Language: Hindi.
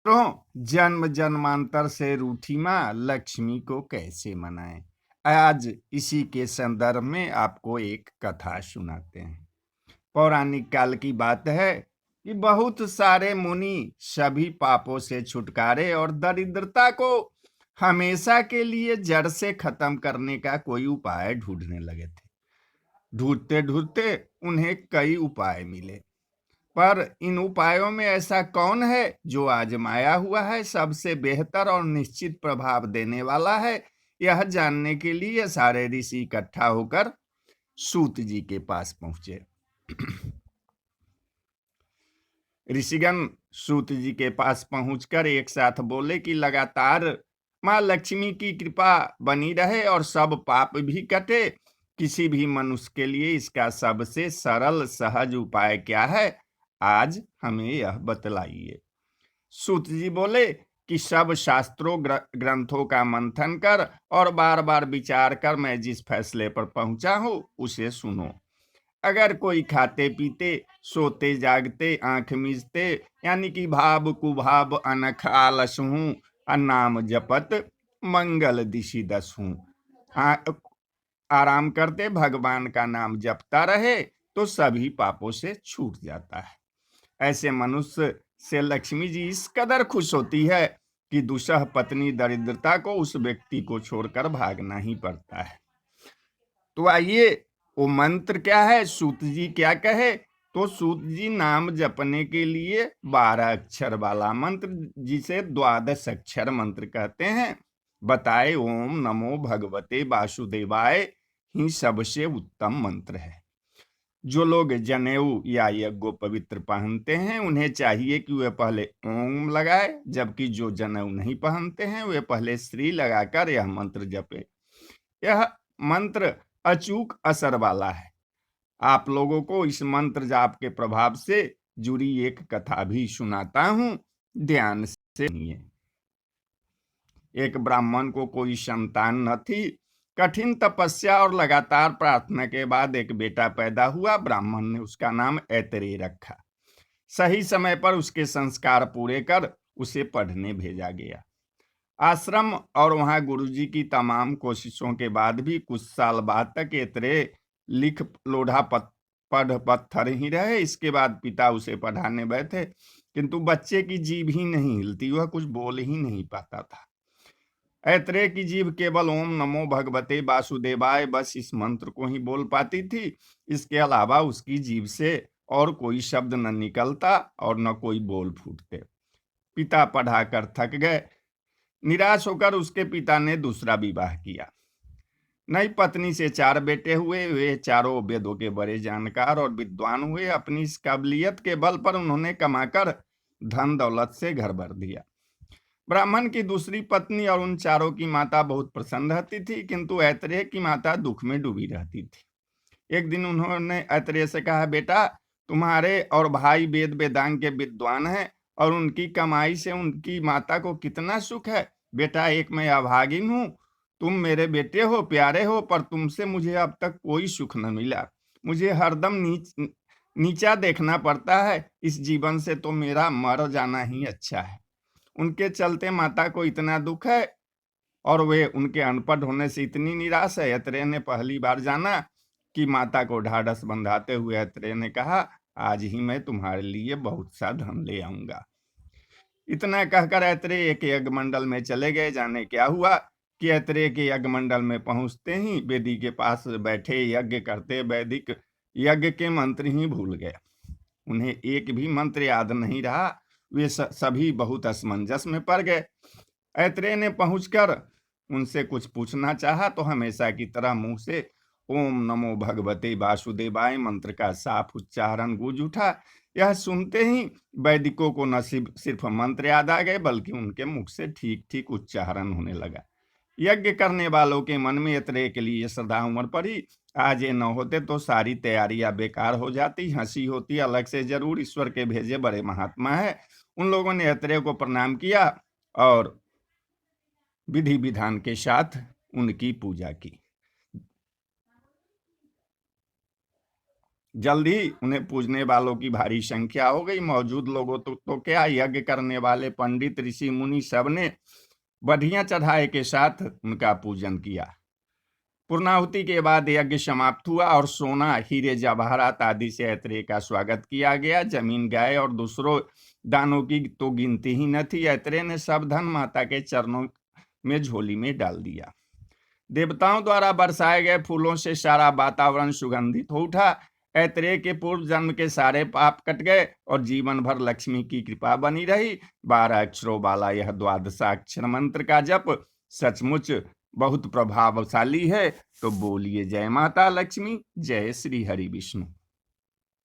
जन्म जन्मांतर से रूठी माँ लक्ष्मी को कैसे मनाएं। आज इसी के संदर्भ में आपको एक कथा सुनाते हैं। पौराणिक काल की बात है कि बहुत सारे मुनि सभी पापों से छुटकारे और दरिद्रता को हमेशा के लिए जड़ से खत्म करने का कोई उपाय ढूंढने लगे थे। ढूंढते ढूंढते उन्हें कई उपाय मिले, पर इन उपायों में ऐसा कौन है जो आजमाया हुआ है, सबसे बेहतर और निश्चित प्रभाव देने वाला है। यह जानने के लिए सारे ऋषि इकट्ठा होकर सूत जी के पास पहुंचे। ऋषिगण सूत जी के पास पहुंचकर एक साथ बोले कि लगातार माँ लक्ष्मी की कृपा बनी रहे और सब पाप भी कटे। किसी भी मनुष्य के लिए इसका सबसे सरल सहज उपाय क्या है, आज हमें यह बतलाइए। सूत जी बोले कि सब शास्त्रों ग्रंथों का मंथन कर और बार बार विचार कर मैं जिस फैसले पर पहुंचा हूं उसे सुनो। अगर कोई खाते पीते, सोते जागते, आंख मीचते, यानी कि भाव कुभाव अनख आलस हूं, नाम जपत मंगल दिशि दस हूं, आराम करते भगवान का नाम जपता रहे तो सभी पापों से छूट जाता है। ऐसे मनुष्य से लक्ष्मी जी इस कदर खुश होती है कि दुसह पत्नी दरिद्रता को उस व्यक्ति को छोड़कर भागना ही पड़ता है। तो आइए, वो मंत्र क्या है, सूत जी क्या कहे। तो सूत जी नाम जपने के लिए 12 अक्षर वाला मंत्र, जिसे द्वादश अक्षर मंत्र कहते हैं, बताए। ओम नमो भगवते वासुदेवाय ही सबसे उत्तम मंत्र है। जो लोग जनेऊ या यज्ञो पवित्र पहनते हैं उन्हें चाहिए कि वे पहले ओम लगाए, जबकि जो जनेऊ नहीं पहनते हैं वे पहले श्री लगाकर यह मंत्र जपे। यह मंत्र अचूक असर वाला है। आप लोगों को इस मंत्र जाप के प्रभाव से जुड़ी एक कथा भी सुनाता हूं, ध्यान से सुनिए। एक ब्राह्मण को कोई संतान न थी। कठिन तपस्या और लगातार प्रार्थना के बाद एक बेटा पैदा हुआ। ब्राह्मण ने उसका नाम ऐतरेय रखा। सही समय पर उसके संस्कार पूरे कर उसे पढ़ने भेजा गया। आश्रम और वहां गुरुजी की तमाम कोशिशों के बाद भी कुछ साल बाद तक ऐतरेय लिख लोढ़ा पढ़ पत्थर ही रहे। इसके बाद पिता उसे पढ़ाने बैठे, किंतु बच्चे की जीभ ही नहीं हिलती, वह कुछ बोल ही नहीं पाता था। ऐतरेय की जीभ केवल ओम नमो भगवते वासुदेवाय, बस इस मंत्र को ही बोल पाती थी। इसके अलावा उसकी जीभ से और कोई शब्द न निकलता और न कोई बोल फूटते। पिता पढ़ाकर थक गए। निराश होकर उसके पिता ने दूसरा विवाह किया। नई पत्नी से 4 बेटे हुए। वे चारों वेदों के बड़े जानकार और विद्वान हुए। अपनी इस काबिलियत के बल पर उन्होंने कमाकर धन दौलत से घर भर दिया। ब्राह्मण की दूसरी पत्नी और उन चारों की माता बहुत प्रसन्न रहती थी, किंतु ऐतरेय की माता दुख में डूबी रहती थी। एक दिन उन्होंने ऐतरेय से कहा, बेटा, तुम्हारे और भाई वेद वेदांग के विद्वान हैं और उनकी कमाई से उनकी माता को कितना सुख है। बेटा, एक मैं अभागिन हूं, तुम मेरे बेटे हो, प्यारे हो, पर तुमसे मुझे अब तक कोई सुख न मिला। मुझे हरदम नीचा देखना पड़ता है। इस जीवन से तो मेरा मर जाना ही अच्छा है। उनके चलते माता को इतना दुख है और वे उनके अनपढ़ होने से इतनी निराश है। ऐतरेय ने पहली बार जाना कि माता को ढाढ़स बंधाते हुए ऐतरेय ने कहा, आज ही मैं तुम्हारे लिए बहुत सा धन ले आऊंगा। इतना कहकर ऐतरेय एक यज्ञ मंडल में चले गए। जाने क्या हुआ कि ऐतरेय के यज्ञ मंडल में पहुंचते ही वेदी के पास बैठे यज्ञ करते वैदिक यज्ञ के मंत्र ही भूल गए। उन्हें एक भी मंत्र याद नहीं रहा। वे सभी बहुत असमंजस में पड़ गए। ऐतरेय ने पहुंचकर उनसे कुछ पूछना चाहा तो हमेशा की तरह मुंह से ओम नमो भगवते वासुदेवाय मंत्र का साफ उच्चारण गूंज उठा। यह सुनते ही वैदिकों को न सिर्फ मंत्र याद आ गए, बल्कि उनके मुख से ठीक ठीक उच्चारण होने लगा। यज्ञ करने वालों के मन में ऐतरेय के लिए श्रद्धा उमड़ पड़ी। आज ये न होते तो सारी तैयारियां बेकार हो जाती। हंसी होती अलग से जरूर, ईश्वर के भेजे बड़े महात्मा है। उन लोगों ने ऐतरेय को प्रणाम किया और विधि विधान के साथ उनकी पूजा की। जल्द ही उन्हें पूजने वालों की भारी संख्या हो गई। मौजूद लोगों तो क्या, यज्ञ करने वाले पंडित ऋषि मुनि सबने बढ़िया चढ़ाए के साथ उनका पूजन किया। पूर्णाहुति के बाद यज्ञ समाप्त हुआ और सोना, हीरे, जवाहरात आदि से ऐत्रेय का स्वागत किया गया। जमीन, गाय और दूसरों दानों की तो गिनती ही न थी। ऐत्रेय ने सब धन माता के चरणों में झोली में डाल दिया। देवताओं द्वारा बरसाए गए फूलों से सारा वातावरण सुगंधित हो उठा। ऐत्रेय के पूर्व जन्म के सारे पाप कट गए और जीवन भर लक्ष्मी की कृपा बनी रही। 12 अक्षरों वाला यह द्वादशाक्षर मंत्र का जप सचमुच बहुत प्रभावशाली है। तो बोलिए जय माता लक्ष्मी, जय श्री हरि विष्णु।